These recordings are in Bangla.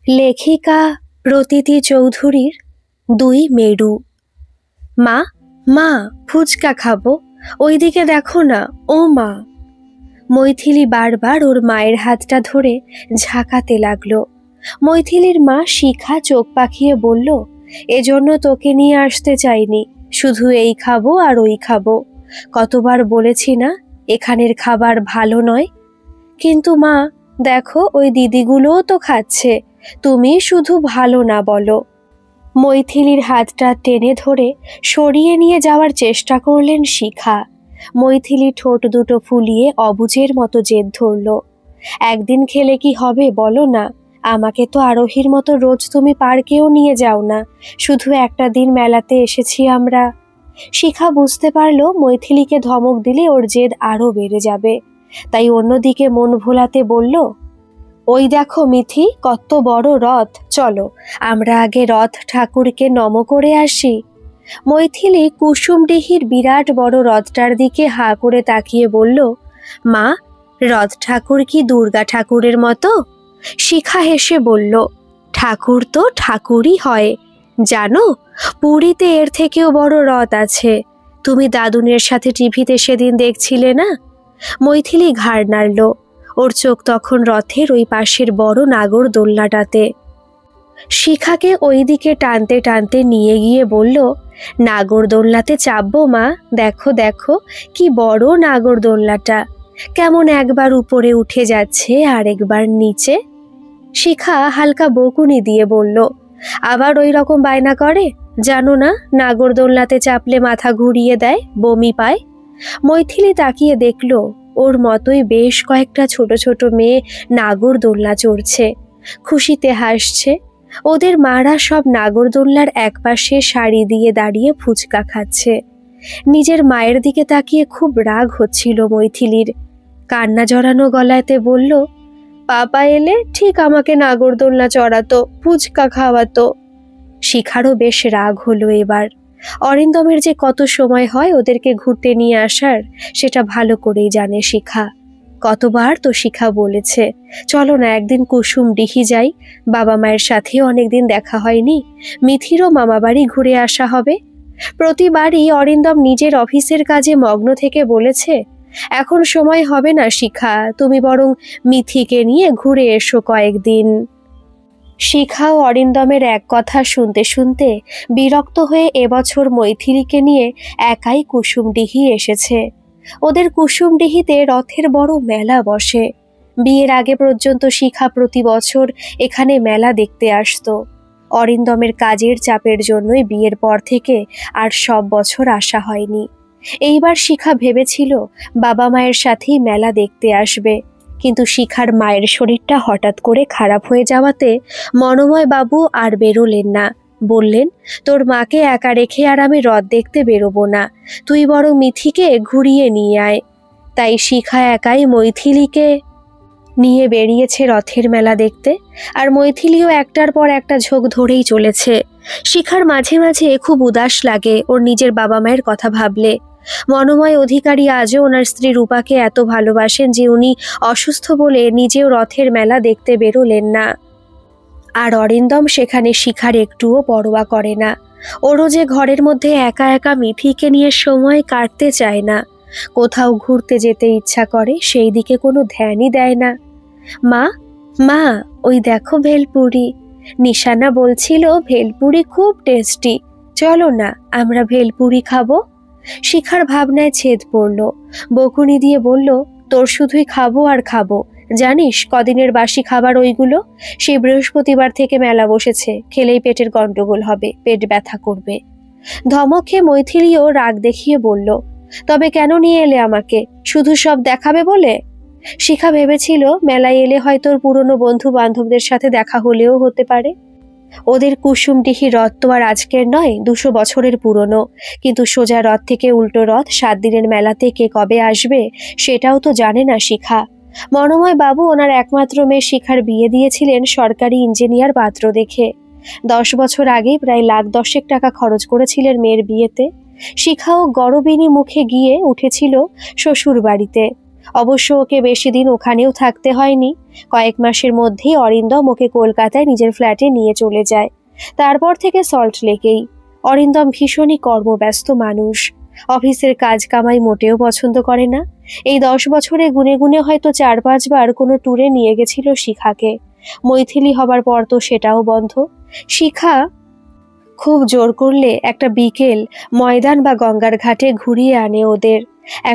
লেখিকা প্রতীতি চৌধুরীর দুই মেরু। মা, মা, ফুচকা খাবো, ওইদিকে দেখো না। ও মা! মৈথিলি বারবার ওর মায়ের হাতটা ধরে ঝাঁকাতে লাগলো। মৈথিলির মা শিখা চোখ পাকিয়ে বলল, এজন্য তোকে নিয়ে আসতে চাইনি, শুধু এই খাবো আর ওই খাবো। কতবার বলেছি না এখানের খাবার ভালো নয়। কিন্তু মা, দেখো ওই দিদিগুলোও তো খাচ্ছে, তুমি শুধু ভালো না বলো। মৈথিলির হাতটা টেনে ধরে সরিয়ে নিয়ে যাওয়ার চেষ্টা করলেন শিখা। মৈথিলি ঠোঁট দুটো ফুলিয়ে অবুঝের মতো জেদ ধরল। একদিন খেলে কি হবে বলো না? আমাকে তো আরোহীর মতো রোজ তুমি পার্কেও নিয়ে যাও না, শুধু একটা দিন মেলাতে এসেছি আমরা। শিখা বুঝতে পারলো মৈথিলিকে ধমক দিলে ওর জেদ আরো বেড়ে যাবে, তাই অন্যদিকে মন ভোলাতে বলল, ওই দেখো মিথি, কত বড় রথ, চলো আমরা আগে রথ ঠাকুরকে নম করে আসি। মৈথিলি কুসুমডিহির বিরাট বড় রথটার দিকে হাঁ করে তাকিয়ে বলল, মা, রথ ঠাকুর কি দুর্গা ঠাকুরের মতো? শিখা হেসে বলল, ঠাকুর তো ঠাকুরই হয়, জানো পুরীতে এর থেকেও বড় রথ আছে। তুমি দাদুনের সাথে টিভিতে সেদিন দেখছিলে না? মৈথিলি ঘাড় নাড়ল। ওর চোখ তখন রথের ওই পাশের বড় নাগর দোলনাটাতে। শিখাকে ওই দিকে টানতে টানতে নিয়ে গিয়ে বলল, নাগর দোলনাতে চাপবো মা? দেখো দেখো কি বড় নাগর দোলনাটা, কেমন একবার উপরে উঠে যাচ্ছে আর একবার নিচে। শিখা হালকা বকুনি দিয়ে বলল, আবার ওই রকম বায়না করে, জানো না নাগর দোলনাতে চাপলে মাথা ঘুরিয়ে দেয়, বমি পায়। মৈথিলি তাকিয়ে দেখল ওর মতোই বেশ কয়েকটা ছোট ছোট মেয়ে নাগর দোলনা চড়ছে, খুশিতে হাসছে। ওদের মারা সব নাগরদোল্লার একপাশে শাড়ি দিয়ে দাঁড়িয়ে ফুচকা খাচ্ছে। নিজের মায়ের দিকে তাকিয়ে খুব রাগ হচ্ছিল মৈথিলির। কান্না জড়ানো গলাতে বলল, পাপা এলে ঠিক আমাকে নাগরদোল্লা চড়াতো, ফুচকা খাওয়াতো। শিখারও বেশ রাগ হলো এবার। অরিন্দমের যে কত সময় হয় ওদেরকে ঘুরতে নিয়ে আসার, সেটা ভালো করেই জানে শিখা। কতবার তো শিখা বলেছে, চলো না একদিন কুসুমডিহি যাই, বাবা মায়ের সাথেও অনেকদিন দেখা হয়নি, মিথিরও মামাবাড়ি ঘুরে আসা হবে। প্রতিবারই অরিন্দম নিজের অফিসের কাজে মগ্ন থেকে বলেছে, এখন সময় হবে না শিখা, তুমি বরং মিথিকে নিয়ে ঘুরে এসো কয়েকদিন। শিখাও অরিন্দমের এক কথা শুনতে শুনতে বিরক্ত হয়ে এবছর মৈথিলিকে নিয়ে একাই কুসুমডিহি এসেছে। ওদের কুসুমডিহিতে রথের বড় মেলা বসে। বিয়ের আগে পর্যন্ত শিখা প্রতি বছর এখানে মেলা দেখতে আসতো। অরিন্দমের কাজের চাপের জন্যই বিয়ের পর থেকে আর সব বছর আসা হয়নি। এইবার শিখা ভেবেছিল বাবা মায়ের সাথেই মেলা দেখতে আসবে, কিন্তু শিখার মায়ের শরীরটা হঠাৎ করে খারাপ হয়ে যাওয়াতে মনোময় বাবু আর বেরোলেন না। বললেন, তোর মাকে একা রেখে আর আমি রথ দেখতে বেরোবো না, তুই বরং মিথিকে ঘুরিয়ে নিয়ে আয়। তাই শিখা একাই মৈথিলিকে নিয়ে বেরিয়েছে রথের মেলা দেখতে। আর মৈথিলিও একটার পর একটা ঝোঁক ধরেই চলেছে। শিখার মাঝে মাঝে খুব উদাস লাগে ওর নিজের বাবা মায়ের কথা ভাবলে। মনোময় অধিকারী আজও ওনার স্ত্রী রূপাকে এত ভালোবাসেন যে উনি অসুস্থ বলে নিজেও রথের মেলা দেখতে বেরোলেন না। আর অরিন্দম সেখানে শিখার একটুও পরোয়া করে না। ওরও যে ঘরের মধ্যে একা একা মিথিকে নিয়ে সময় কাটতে চায় না, কোথাও ঘুরতে যেতে ইচ্ছা করে সেই দিকে কোনো ধ্যানই দেয় না। মা, মা, ওই দেখো ভেলপুরি, নিশানা বলছিল ভেলপুরি খুব টেস্টি, চলো না আমরা ভেলপুরি খাবো। শিখার ভাবনায় ছেদ পড়ল। বকুনি দিয়ে বলল, তোর শুধুই খাবো আর খাবো, জানিস কদিনের বাসি খাবার ওইগুলো? সেই বৃহস্পতিবার থেকে মেলা বসেছে, খেলেই পেটের গন্ডগোল হবে, পেট ব্যথা করবে। ধমক খেয়ে মৈথিলিও রাগ দেখিয়ে বলল, তবে কেন নিয়ে এলে আমাকে, শুধু সব দেখাবে বলে? শিখা ভেবেছিল মেলায় এলে হয়তো ওর পুরনো বন্ধু বান্ধবদের সাথে দেখা হলেও হতে পারে। ওদের কুসুমডিহি রথ তো আর আজকের নয়, 200 বছরের পুরনো, কিন্তু সোজা রথ থেকে উল্টো রথ 7 দিনের মেলাতে কে কবে আসবে সেটাও তো জানে না শিখা। মনোময় বাবু ওনার একমাত্র মেয়ে শিখার বিয়ে দিয়েছিলেন সরকারি ইঞ্জিনিয়ার পাত্র দেখে। 10 বছর আগেই প্রায় লাখ 10 টাকা খরচ করেছিলেন মেয়ের বিয়েতে। শিখাও গরবিনী মুখে গিয়ে উঠেছিল শ্বশুর বাড়িতে। অবশ্য ওকে বেশি দিন ওখানেও থাকতে হয়নি। কয়েক মাসের মধ্যেই অরিন্দম ওকে কলকাতায় নিজের ফ্ল্যাটে নিয়ে চলে যায়। তারপর থেকে সল্ট লেকেই। অরিন্দম ভীষণই কর্মব্যস্ত মানুষ। অফিসের কাজ কামাই মোটেও পছন্দ করে না। এই 10 বছরে গুনে গুনে হয়তো 4-5 বার কোনো ট্যুরে নিয়ে গেছিল শিখাকে। মৈথিলি হবার পর তো সেটাও বন্ধ। শিখা খুব জোর করলে একটা বিকেল ময়দান বা গঙ্গার ঘাটে ঘুরিয়ে আনে ওদের।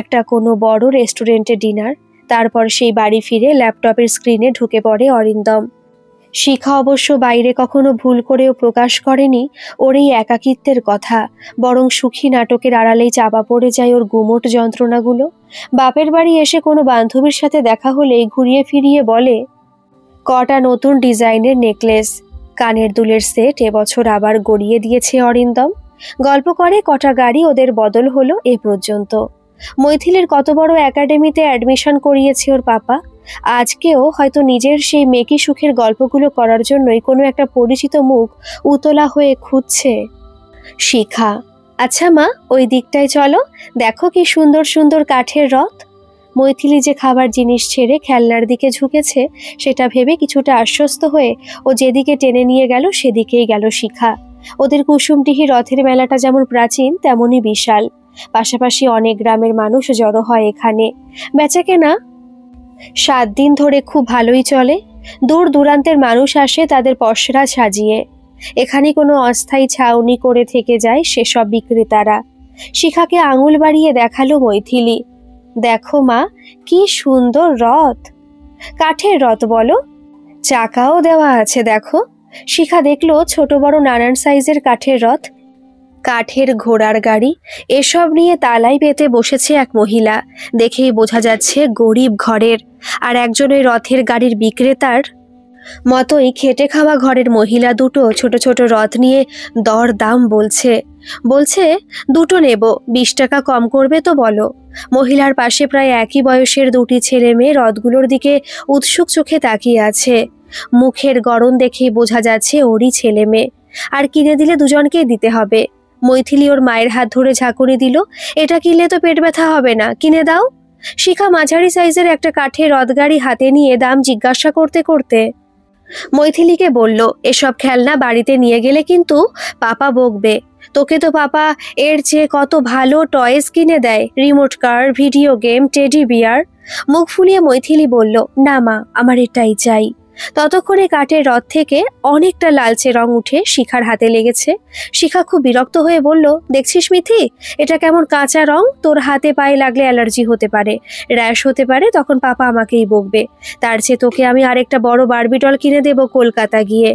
একটা কোনো বড় রেস্টুরেন্টে ডিনার, তারপর সেই বাড়ি ফিরে ল্যাপটপের স্ক্রিনে ঢুকে পড়ে অরিন্দম। শিখা অবশ্য বাইরে কখনো ভুল করেও প্রকাশ করেনি ওর এই একাকিত্বের কথা, বরং সুখী নাটকের আড়ালেই চাপা পড়ে যায় ওর গুমোট যন্ত্রণাগুলো। বাপের বাড়ি এসে কোনো বান্ধবীর সাথে দেখা হলেই ঘুরিয়ে ফিরিয়ে বলে, কটা নতুন ডিজাইনের নেকলেস, কানের দুলের সেট এবছর আবার গড়িয়ে দিয়েছে অরিন্দম। গল্প করে কটা গাড়ি ওদের বদল হলো এ পর্যন্ত। মৈথিলির কত বড় একাডেমিতে অ্যাডমিশন করিয়েছে ওর পাপা। আজকেও হয়তো নিজের সেই মেকি সুখের গল্পগুলো করার জন্যই কোনো একটা পরিচিত মুখ উতলা হয়ে খুঁজছে। শিখা, আচ্ছা মা, ওই দিকটায় চলো, দেখো কি সুন্দর সুন্দর কাঠের রথ। মৈথিলি যে খাবার জিনিস ছেড়ে খেলনার দিকে ঝুঁকেছে সেটা ভেবে কিছুটা আশ্বস্ত হয়ে ও যেদিকে টেনে নিয়ে গেল সেদিকেই গেল শিখা। ওদের কুসুমডিহি রথের মেলাটা যেমন প্রাচীন তেমনই বিশাল। পাশাপাশি অনেক গ্রামের মানুষ জড়ো হয় এখানে। বেচাকেনা 7 দিন ধরে খুব ভালোই চলে। দূর দূরান্তের মানুষ আসে তাদের পসরা সাজিয়ে। এখানে কোনো অস্থায়ী ছাউনি করে থেকে যায় সেসব বিক্রেতারা। শিখাকে আঙুল বাড়িয়ে দেখালো মৈথিলি, দেখো মা, কি সুন্দর রথ। কাঠের রথ বলো? চাকাও দেওয়া আছে দেখো। শিখা দেখলো ছোট বড় নানান সাইজের কাঠের রথ, কাঠের ঘোড়ার গাড়ি, এসব নিয়ে তালাই পেতে বসেছে এক মহিলা। দেখেই বোঝা যাচ্ছে গরিব ঘরের। আর একজন ওই রথের গাড়ির বিক্রেতার মতোই খেটে খাওয়া ঘরের মহিলা দুটো ছোট ছোট রথ নিয়ে দর দাম বলছে। দুটো নেব, 20 টাকা কম করবে তো বলো। মহিলার পাশে প্রায় একই বয়সের দুটি ছেলে মেয়ে রথগুলোর দিকে উৎসুক চোখে তাকিয়ে আছে। মুখের গড়ন দেখেই বোঝা যাচ্ছে ওরই ছেলে মেয়ে। আর কিনে দিলে দুজনকেই দিতে হবে। মৈথিলি ওর মায়ের হাত ধরে ঝাঁকুনি দিল, এটা কিনলে তো পেট ব্যথা হবে না, কিনে দাও। শিখা মাঝারি সাইজের একটা কাঠের রথগাড়ি হাতে নিয়ে দাম জিজ্ঞাসা করতে করতে মৈথিলিকে বলল, এসব খেলনা বাড়িতে নিয়ে গেলে কিন্তু পাপা বকবে। তোকে তো পাপা এর চেয়ে কত ভালো টয়েস কিনে দেয়, রিমোট কার, ভিডিও গেম, টেডি বিয়ার। মুখ ফুলিয়ে মৈথিলি বলল, না মা, আমার এটাই চাই। ততক্ষণে কাঠের রথ থেকে অনেকটা লালচে রং উঠে শিখার হাতে লেগেছে। শিখা খুব বিরক্ত হয়ে বলল, দেখছিস মিথি, এটা কেমন কাঁচা রং, তোর হাতে পায়ে লাগলে অ্যালার্জি হতে পারে, র্যাশ হতে পারে, তখন পাপা আমাকেই বকবে। তার চেয়ে তোকে আমি আরেকটা বড় বারবি ডল কিনে দেব কলকাতা গিয়ে।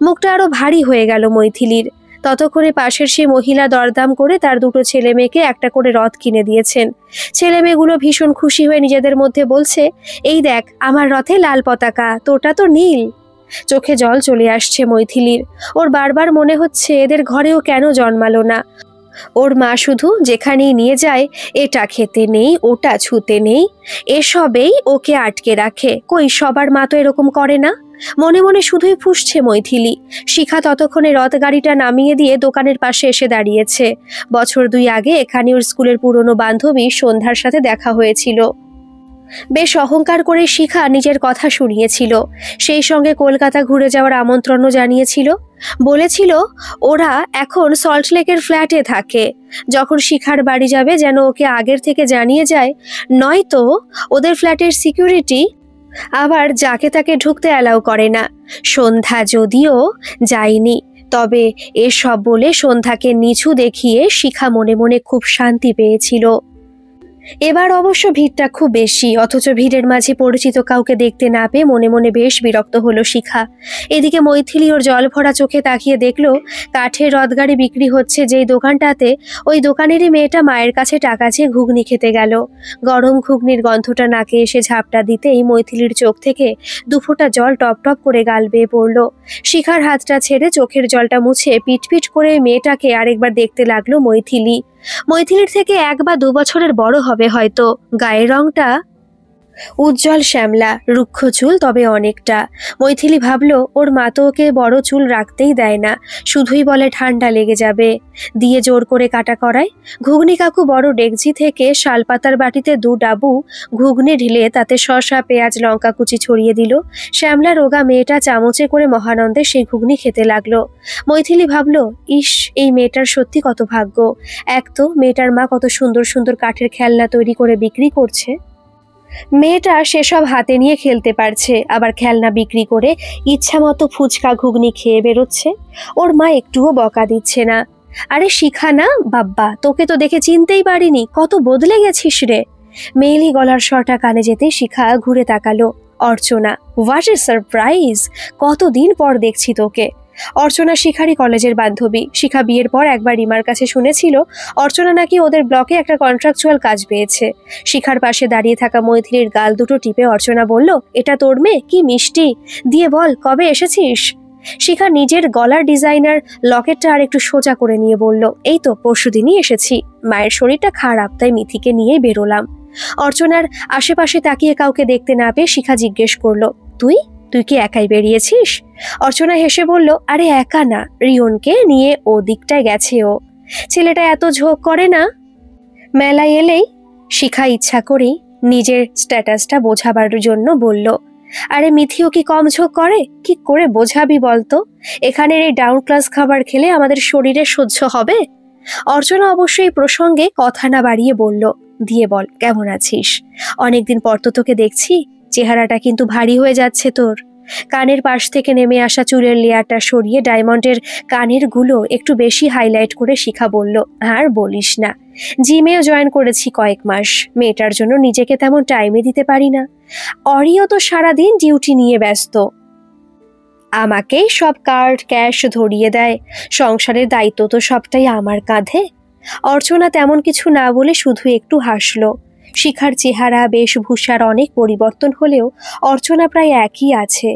মুখটা আরো ভারী হয়ে গেল মৈথিলির। ততক্ষণে পাশের সেই মহিলা দরদাম করে তার দুটো ছেলে মেয়েকে একটা করে রথ কিনে দিয়েছেন। ছেলে মেয়েগুলো ভীষণ খুশি হয়ে নিজেদের মধ্যে বলছে, এই দেখ আমার রথে লাল পতাকা, তোটা তো নীল। চোখে জল চলে আসছে মৈথিলির। ওর বারবার মনে হচ্ছে এদের ঘরেও কেন জন্মালো না। ওর মা শুধু যেখানেই নিয়ে যায়, এটা খেতে নেই, ওটা ছুতে নেই, এসবেই ওকে আটকে রাখে। কই, সবার মা তো এরকম করে না। মনে মনে শুধুই ফুঁসছে মৈথিলি। শিখা ততক্ষণে রথ গাড়িটা নামিয়ে দিয়ে দোকানের পাশে এসে দাঁড়িয়েছে। বছর 2 আগে এখানে ওর স্কুলের পুরনো বান্ধবী সন্ধ্যার সাথে দেখা হয়েছিল। বেশ অহংকার করে শিখা নিজের কথা শুনিয়েছিল। সেই সঙ্গে কলকাতা ঘুরে যাওয়ার আমন্ত্রণও জানিয়েছিল। বলেছিল ওরা এখন সল্টলেকের ফ্ল্যাটে থাকে। যখন শিখার বাড়ি যাবে যেন ওকে আগের থেকে জানিয়ে যায়, নয়তো ওদের ফ্ল্যাটের সিকিউরিটি আবার যাকে তাকে ঢুকতে অ্যালাউ করে না। সন্ধ্যা যদিও যায়নি, তবে এসব বলে সন্ধ্যাকে নিচু দেখিয়ে শিখা মনে মনে খুব শান্তি পেয়েছিল। এবার অবশ্য ভিড়টা খুব বেশি, অথচ ভিড়ের মাঝে পরিচিত কাউকে দেখতে না পেয়ে মনে মনে বেশ বিরক্ত হলো শিখা। এদিকে মৈথিলি ওর জল ভরা চোখে তাকিয়ে দেখলো কাঠের রথগাড়ি বিক্রি হচ্ছে যেই দোকানটাতে, ওই দোকানেরই মেয়েটা মায়ের কাছে টাকা চেয়ে ঘুগনি খেতে গেল। গরম ঘুগনির গন্ধটা নাকে এসে ঝাপটা দিতেই মৈথিলির চোখ থেকে 2 ফোঁটা জল টপ টপ করে গাল বেয়ে পড়ল। শিখার হাতটা ছেড়ে চোখের জলটা মুছে পিটপিট করে মেয়েটাকে আরেকবার দেখতে লাগলো মৈথিলির থেকে 1 বা 2 বছরের বড় হবে হয়তো। গায়ের রংটা উজ্জ্বল শ্যামলা, রুক্ষ চুল, তবে অনেকটা। মৈথিলি ভাবলো ওর মা তো ওকে বড় চুল রাখতেই দেয় না, শুধুই বলে ঠান্ডা লেগে যাবে, দিয়ে জোর করে কাটা করায়। ঘুগনি কাকু বড় ডেকচি থেকে শালপাতার বাটিতে 2 ডাবু ঘুগনি ঢেলে তাতে শসা, পেঁয়াজ, লঙ্কা কুচি ছড়িয়ে দিল। শ্যামলা রোগা মেয়েটা চামচে করে মহানন্দে সেই ঘুগনি খেতে লাগলো। মৈথিলি ভাবলো, ইস, এই মেয়েটার সত্যি কত ভাগ্য। এক তো মেয়েটার মা কত সুন্দর সুন্দর কাঠের খেলনা তৈরি করে বিক্রি করছে, মেয়েটা সেসব হাতে নিয়ে খেলতে পারছে, আবার খেলনা বিক্রি করে ইচ্ছা মতো ফুচকা ঘুগনি খেয়ে বেরোচ্ছে। ওর মা একটুও বকা দিচ্ছে না। আরে শিখা না বাব্বা, তোকে তো দেখে চিনতেই পারিনি, কত বদলে গেছিস রে। মেয়েলি গলার স্বরটা কানে যেতে শিখা ঘুরে তাকালো। অর্চনা, হোয়াট এ সারপ্রাইজ, কতদিন পর দেখছি তোকে। অর্চনা শিখারই কলেজের বান্ধবী। শিখা বিয়ের পর একবার রিমার কাছে শুনেছিল অর্চনা নাকি ওদের ব্লকে একটা কন্ট্রাকচুয়াল কাজ পেয়েছে। শিখার পাশে দাঁড়িয়ে থাকা মৈথিলির গাল দুটো টিপে অর্চনা বলল, এটা তোর মেয়ে? কি মিষ্টি, দিয়ে বল কবে এসেছিস। শিখা নিজের গলার ডিজাইনার লকেটটা আর একটু সোজা করে নিয়ে বলল, এই তো পরশুদিনই এসেছি, মায়ের শরীরটা খারাপ, তাই মিথিকে নিয়েই বেরোলাম। অর্চনার আশেপাশে তাকিয়ে কাউকে দেখতে না পেয়ে শিখা জিজ্ঞেস করলো, তুই তুই কি একাই বেরিয়েছিস? অর্চনা হেসে বলল, আরে একা না, রিয়নকে নিয়ে ও দিকটায় গেছে। ও ছেলেটা এত ঝোঁক করে না। মেলায় এলেই শিখা ইচ্ছা করেই নিজের স্ট্যাটাসটা বোঝাবার জন্য বলল, আরে মিথিও কি কম ঝোঁক করে? কি করে বোঝাবি বলতো, এখানের এই ডাউন ক্লাস খাবার খেলে আমাদের শরীরে সহ্য হবে? অর্চনা অবশ্যই প্রসঙ্গে কথা না বাড়িয়ে বলল, দিয়ে বল কেমন আছিস, অনেকদিন পর তো তোকে দেখছি, চেহারাটা কিন্তু ভারী হয়ে যাচ্ছে তোর। কানের পাশ থেকে নেমে আসা চুলের লেয়ারটা সরিয়ে ডায়মন্ডের কানের গুলো একটু বেশি হাইলাইট করে শিখা বলল, আর বলিস না, জিমেও জয়েন করেছি কয়েক মাস, মেয়েটার জন্য নিজেকে তেমন টাইমে দিতে পারি না। অরিও তো সারাদিন ডিউটি নিয়ে ব্যস্ত, আমাকেই সব কার্ড ক্যাশ ধরিয়ে দেয়, সংসারের দায়িত্ব তো সবটাই আমার কাঁধে। অর্চনা তেমন কিছু না বলে শুধু একটু হাসলো। শিখার চেহারা বেশভূষার অনেক পরিবর্তন হলেও অর্চনা প্রায় একই আছে,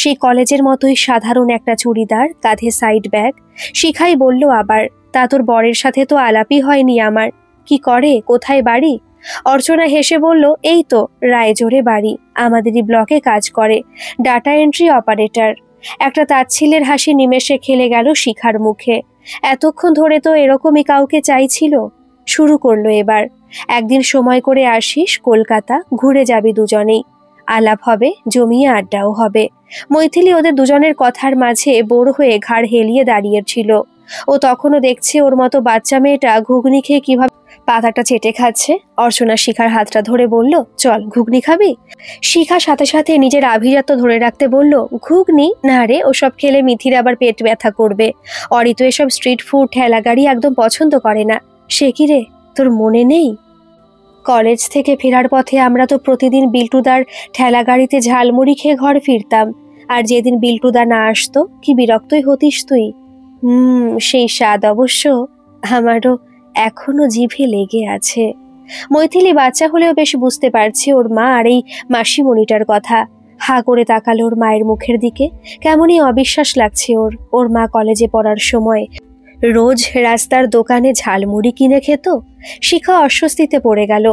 সেই কলেজের মতোই সাধারণ একটা চুড়িদার, কাঁধে সাইড ব্যাগ। শিখাই বলল আবার, তা তোর বরের সাথে তো আলাপই হয়নি আমার, কি করে, কোথায় বাড়ি? অর্চনা হেসে বলল, এই তো রায়জোরে বাড়ি, আমাদেরই ব্লকে কাজ করে, ডাটা এন্ট্রি অপারেটর। একটা তাচ্ছিলের হাসি নিমেষে খেলে গেল শিখার মুখে। এতক্ষণ ধরে তো এরকমই কাউকে চাইছিল। শুরু করলো এবার, একদিন সময় করে আসিস কলকাতা, ঘুরে যাবি দুজনেই, আলাপ হবে, জমিয়ে আড্ডাও হবে। মৈথিলি ওদের দুজনের কথার মাঝে বোর হয়ে ঘাড় হেলিয়ে দাঁড়িয়েছিল। ও তখনও দেখছে ওর মতো বাচ্চা মেয়েটা ঘুগনি খেয়ে কিভাবে পাতাটা চেটে খাচ্ছে। অর্চনা শিখার হাতটা ধরে বলল, চল ঘুগনি খাবি? শিখা সাথে সাথে নিজের আভিজাত্য ধরে রাখতে বলল, ঘুগনি না রে, ওসব খেলে মিথির আবার পেট ব্যথা করবে। অরি তো এসব স্ট্রিট ফুড ঠেলাগাড়ি একদম পছন্দ করে না। সে কি রে, তোর মনে নেই? কলেজ থেকে ফেরার পথে আমরা তো প্রতিদিন বিল্টুদার ঠেলা গাড়িতে ঝালমুড়ি খেয়ে ঘর ফিরতাম, আর যেদিন বিল্টুদা না আসতো কি বিরক্তই হতিস তুই। সেই স্বাদ অবশ্য আমারও এখনো জিভে লেগে আছে। মৈথিলি বাচ্চা হলেও বেশ বুঝতে পারছে ওর মা আর এই মাসিমণিটার কথা। হা করে তাকালো ওর মায়ের মুখের দিকে, কেমনই অবিশ্বাস লাগছে ওর। ওর মা কলেজে পড়ার সময় রোজ রাস্তার দোকানে ঝালমুড়ি কিনে খেত। শিখা অস্বস্তিতে পড়ে গেল।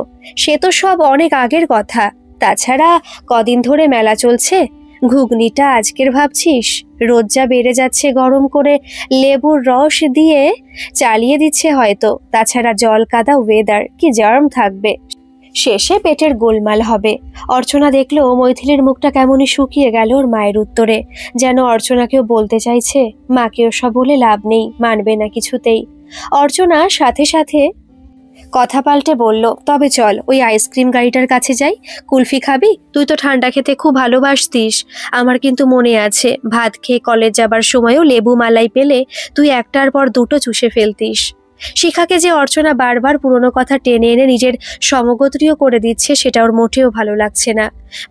সে তো সব অনেক আগের কথা। তাছাড়া কদিন ধরে মেলা চলছে, ঘুগনিটা আজকের ভাবছিস? রোজ যা বেড়ে যাচ্ছে, গরম করে লেবুর রস দিয়ে চালিয়ে দিচ্ছে হয়তো। তাছাড়া জল কাদা ওয়েদার, কি জার্ম থাকবে, শেষে পেটের গোলমাল হবে। অর্চনা দেখলো মৈথিলির মুখটা কেমনই শুকিয়ে গেল ওর মায়ের উত্তরে, যেন অর্চনাকেও বলতে চাইছে, মাকেও সব বলে লাভ নেই, মানবে না কিছুতেই। অর্চনা সাথে সাথে কথা পাল্টে বলল, তবে চল ওই আইসক্রিম গাড়িটার কাছে যাই, কুলফি খাবি? তুই তো ঠান্ডা খেতে খুব ভালোবাসতিস, আমার কিন্তু মনে আছে ভাত খেয়ে কলেজ যাবার সময়ও লেবু মালাই পেলে তুই একটার পর দুটো চুষে ফেলতিস। শিখাকে যে অর্চনা বারবার পুরনো কথা টেনে এনে নিজের সমগোত্রীয় করে দিচ্ছে, সেটা ওর মোটেও ভালো লাগছে না।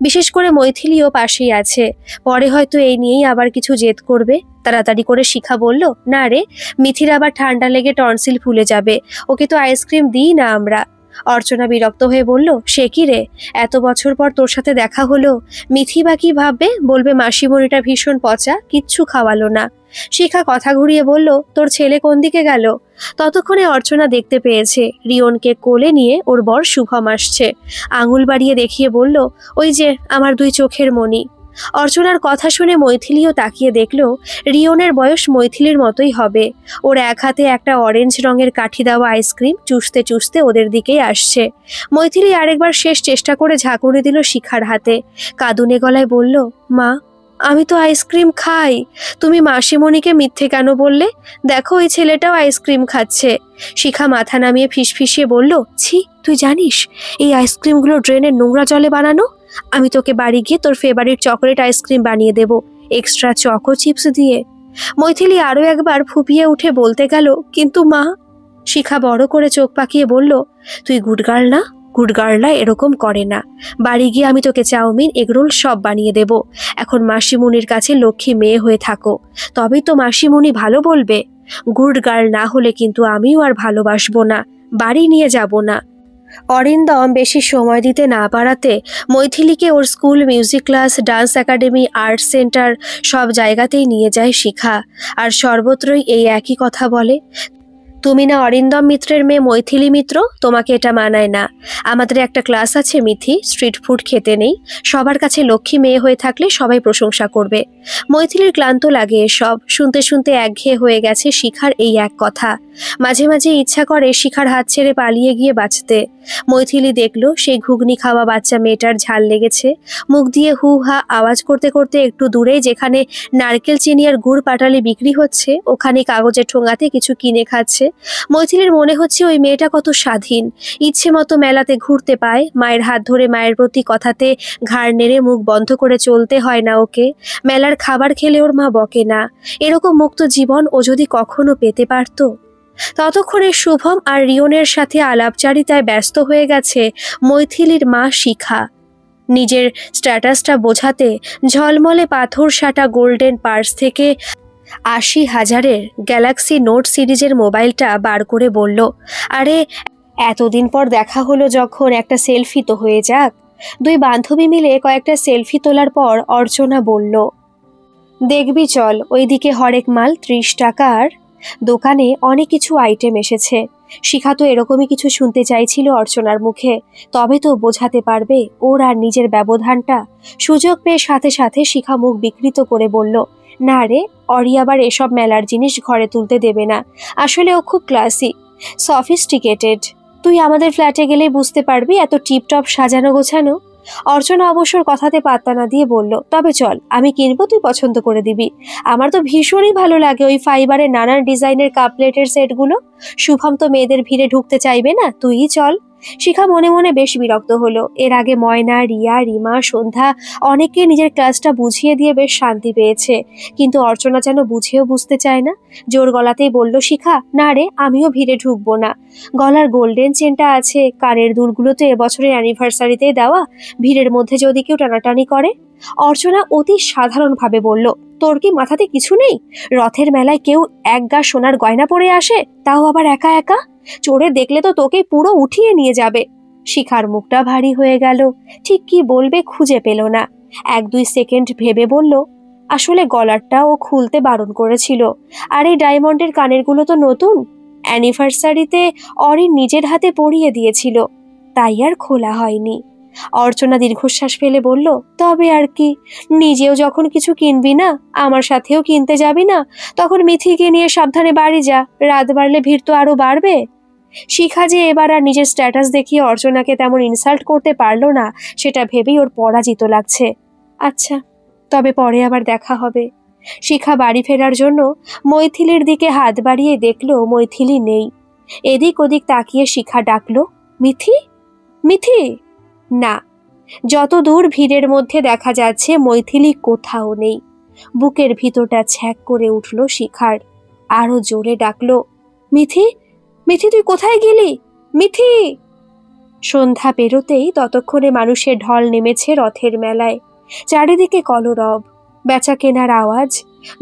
বিশেষ করে মৈথিলিও পাশেই আছে, পরে হয়তো এই নিয়েই আবার কিছু জেদ করবে। তাড়াতাড়ি করে শিখা বলল, না রে, মিথির আবার ঠান্ডা লেগে টনসিল ফুলে যাবে, ওকে তো আইসক্রিম দিই না আমরা। অর্চনা বিরক্ত হয়ে বলল, সে কি রে, এত বছর পর তোর সাথে দেখা হলো, মিথি বা কি ভাববে? বলবে মাসিমণিটা ভীষণ পচা, কিচ্ছু খাওয়ালো না। শিখা কথা ঘুরিয়ে বলল, তোর ছেলে কোন দিকে গেল? ততক্ষণে অর্চনা দেখতে পেয়েছে রিয়নকে কোলে নিয়ে ওর বর শুভম আসছে। আঙুল বাড়িয়ে দেখিয়ে বলল, ওই যে আমার দুই চোখের মণি। অর্চনার কথা শুনে মৈথিলীও তাকিয়ে দেখল রিয়নের বয়স মৈথিলীর মতোই হবে। ওর এক হাতে একটা অরেঞ্জ রঙের কাঠি দেওয়া আইসক্রিম চুষতে চুষতে ওদের দিকেই আসছে। মৈথিলী আরেকবার শেষ চেষ্টা করে ঝাঁকুনি দিল শিখার হাতে। কাঁদুনে গলায় বলল, মা, আমি তো আইসক্রিম খাই। তুমি মাসিমণিকে মিথ্যে কেন বললে? দেখো, ওই ছেলেটাও আইসক্রিম খাচ্ছে। শিখা মাথা নামিয়ে ফিসফিসিয়ে বলল, ছি, তুই জানিস এই আইসক্রিমগুলো ড্রেনের নোংরা জলে বানানো? আমি তোকে বাড়ি গিয়ে তোর ফেভারিট চকলেট আইসক্রিম বানিয়ে দেব, এক্সট্রা চকো চিপস দিয়ে। মৈথিলী আরো একবার ফুপিয়ে উঠে বলতে গেল, কিন্তু মা। শিখা বড় করে চোখ পাকিয়ে বলল, তুই গুড গার্ল না? গুড গার্লরা এরকম করে না। বাড়ি গিয়ে আমি তোকে চাউমিন, এগরোল সব বানিয়ে দেব। এখন মাসিমণির কাছে লক্ষ্মী মেয়ে হয়ে থাকো, তবেই তো মাসিমণি ভালো বলবে। গুড গার্ল না হলে কিন্তু আমিও আর ভালোবাসবো না, বাড়ি নিয়ে যাব না। অরিন্দম বেশি সময় দিতে না পারাতে মৈথিলীকে ওর school, music class, dance academy, art centre সব জায়গাতেই নিয়ে যায় শিখা। আর সর্বত্রই এই একই কথা বলে, তুমি না অরিন্দম মিত্রের মেয়ে মৈথিলী মিত্র, তোমাকে এটা মানায় না। আমাদের একটা ক্লাস আছে মিথি, স্ট্রিট ফুড খেতে নেই। সবার কাছে লক্ষ্মী মেয়ে হয়ে থাকলে সবাই প্রশংসা করবে। মৈথিলীর ক্লান্ত লাগে এসব শুনতে শুনতে, একঘেয়ে হয়ে গেছে শিখার এই এক কথা। মাঝে মাঝে ইচ্ছা করে শিখার হাত ছেড়ে পালিয়ে গিয়ে বাঁচতে। মৈথিলী দেখলো সেই ঘুগনি খাওয়া বাচ্চা মেয়েটার ঝাল লেগেছে। মুখ দিয়ে হু হা আওয়াজ করতে করতে একটু দূরে যেখানে নারকেল চিনি আর গুড় পাটালি বিক্রি হচ্ছে, ওখানে কাগজের ঠোঙাতে কিছু কিনে খাচ্ছে। মৈথিলীর মনে হচ্ছে ওই মেয়েটা কত স্বাধীন, ইচ্ছে মতো মেলাতে ঘুরতে পায়, মায়ের হাত ধরে মায়ের প্রতি কথাতে ঘাড় নেড়ে মুখ বন্ধ করে চলতে হয় না ওকে। মেলার খাবার খেলে ওর মা বকে না। এরকম মুক্ত জীবন ও যদি কখনো পেতে পারত। ততক্ষণে শুভম আর রিয়নের সাথে আলাপচারিতায় ব্যস্ত হয়ে গেছে মৈথিলীর মা শিখা। নিজের স্ট্যাটাসটা বোঝাতে ঝলমলে পাথর সাটা গোল্ডেন পার্স থেকে ৮০,০০০-এর গ্যালাক্সি নোট সিরিজের মোবাইলটা বার করে বলল, আরে এতদিন পর দেখা হলো যখন, একটা সেলফি তো হয়ে যাক। দুই বান্ধবী মিলে কয়েকটা সেলফি তোলার পর অর্চনা বলল, দেখবি চল, ওইদিকে হরেক মাল ৩০ টাকার দোকানে অনেক কিছু আইটেম এসেছে। শিখা তো এরকমই কিছু শুনতে চাইছিল অর্চনার মুখে, তবে তো বোঝাতে পারবে ওর আর নিজের ব্যবধানটা। সুযোগ পেয়ে সাথে সাথে শিখা মুখ বিকৃত করে বলল, না রে, অরি আবার এসব মেলার জিনিস ঘরে তুলতে দেবে না। আসলে ও খুব ক্লাসি, সফিস্টিকেটেড। তুই আমাদের ফ্ল্যাটে গেলেই বুঝতে পারবি, এত টিপটপ সাজানো গোছানো। অর্চনা অবসর কথাতে পাত্তা না দিয়ে বলল, তবে চল, আমি কিনবো, তুই পছন্দ করে দিবি। আমার তো ভীষণই ভালো লাগে ওই ফাইবারের নানান ডিজাইনের কাপ প্লেটের সেটগুলো। শুভম তো মেয়েদের ভিড়ে ঢুকতে চাইবে না, তুইই চল। শিখা মনে মনে বেশ বিরক্ত হলো। এর আগে ময়না, রিয়া, রিমা, সন্ধ্যা অনেককে নিজের ক্লাসটা বুঝিয়ে দিয়ে বেশ শান্তি পেয়েছে, কিন্তু অর্চনা যেন বুঝেও বুঝতে চায় না। জোর গলাতেই বলল, শিখা, না রে, আমিও ভিড়ে ঢুকবো না। গলার গোল্ডেন চেনটা আছে, কানের দুলগুলো তো এবছরের অ্যানিভার্সারিতেই দেওয়া, ভিড়ের মধ্যে যদি কেউ টানাটানি করে। অর্চনা অতি সাধারণভাবে বলল, তোর কি মাথাতে কিছু নেই? রথের মেলায় কেউ এক গা সোনার গয়না পরে আসে, তাও আবার একা একা? চোরে দেখলে তো তোকে পুরো উঠিয়ে নিয়ে যাবে। শিখার মুখটা ভারী হয়ে গেল, ঠিক কি বলবে খুঁজে পেল না। ১-২ সেকেন্ড ভেবে বলল, আসলে গলারটা ও খুলতে বারণ করেছিল, আর এই ডায়মন্ডের কানেরগুলো তো নতুন, অ্যানিভার্সারিতে অরিন নিজের হাতে পরিয়ে দিয়েছিল, তাই আর খোলা হয়নি। অর্চনা দীর্ঘশ্বাস ফেলে বলল, তবে আর কি, নিজেও যখন কিছু কিনবি না, আমার সাথেও কিনতে যাবি না, তখন মিথিকে নিয়ে সাবধানে বাড়ি যা, রাত বাড়লে ভিড় তো আরো বাড়বে। শিখা যে এবার আর নিজের স্ট্যাটাস দেখিয়ে অর্চনাকে তেমন ইনসাল্ট করতে পারলো না, সেটা ভেবেই ওর পরাজিত লাগছে। আচ্ছা, তবে পরে আবার দেখা হবে। শিখা বাড়ি ফেরার জন্য মৈথিলীর দিকে হাত বাড়িয়ে দেখল মৈথিলী নেই। এদিক ওদিক তাকিয়ে শিখা ডাকলো, মিথি, মিথি। না, যত দূর ভিড়ের মধ্যে দেখা যাচ্ছে মৈথিলী কোথাও নেই। বুকের ভিতরটা ছ্যাক করে উঠল শিখার। আরো জোরে ডাকলো, মিথি, মিথি, তুই কোথায় গেলি? মিথি। সন্ধ্যা পেরোতেই ততক্ষণে মানুষের ঢল নেমেছে রথের মেলায়। চারিদিকে কলরব, বেচা কেনার আওয়াজ।